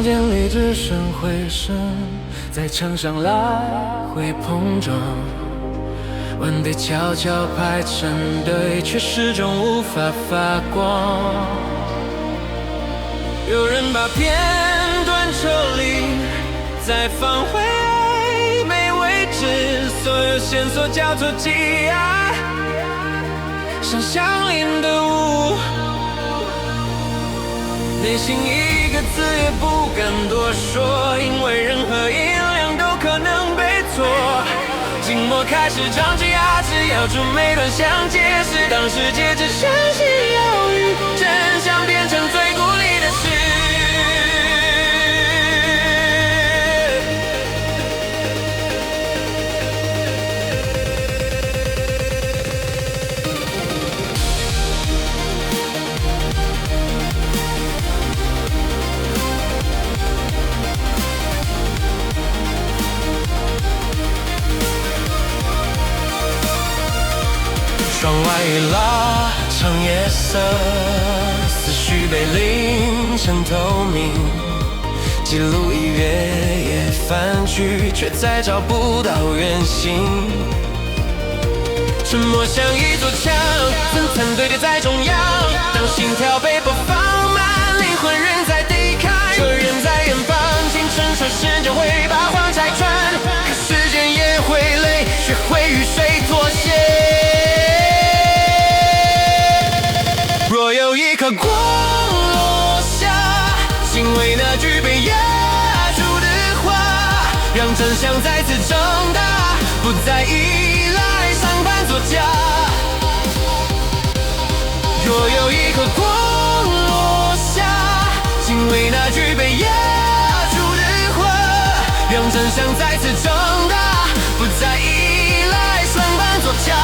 房间里只剩回声，在墙上来回碰撞。碗碟悄悄排成队，却始终无法发光。有人把片段抽离，再放回暧昧位置，所有线索交错起来，像相连的雾。内心一个字也不敢多说，因为任何音量都可能被错。静默开始张起牙齿，咬住每段想解释。当世界只剩下犹豫，真相变成最孤立的事。窗外已拉长夜色，思绪被淋成透明，记录已越页翻去，却再找不到原型。沉默像一座墙，层层堆叠在中央。当心跳被播放慢，灵魂仍在抵抗，车人在远方，青春说时间会把谎拆穿，可时间也会累，学会与谁妥协。若有一颗光落下，请为那句被压住的话，让真相再次长大，不再依赖上班作假。若有一颗光落下，请为那句被压住的话，让真相再次长大，不再依赖上班作假。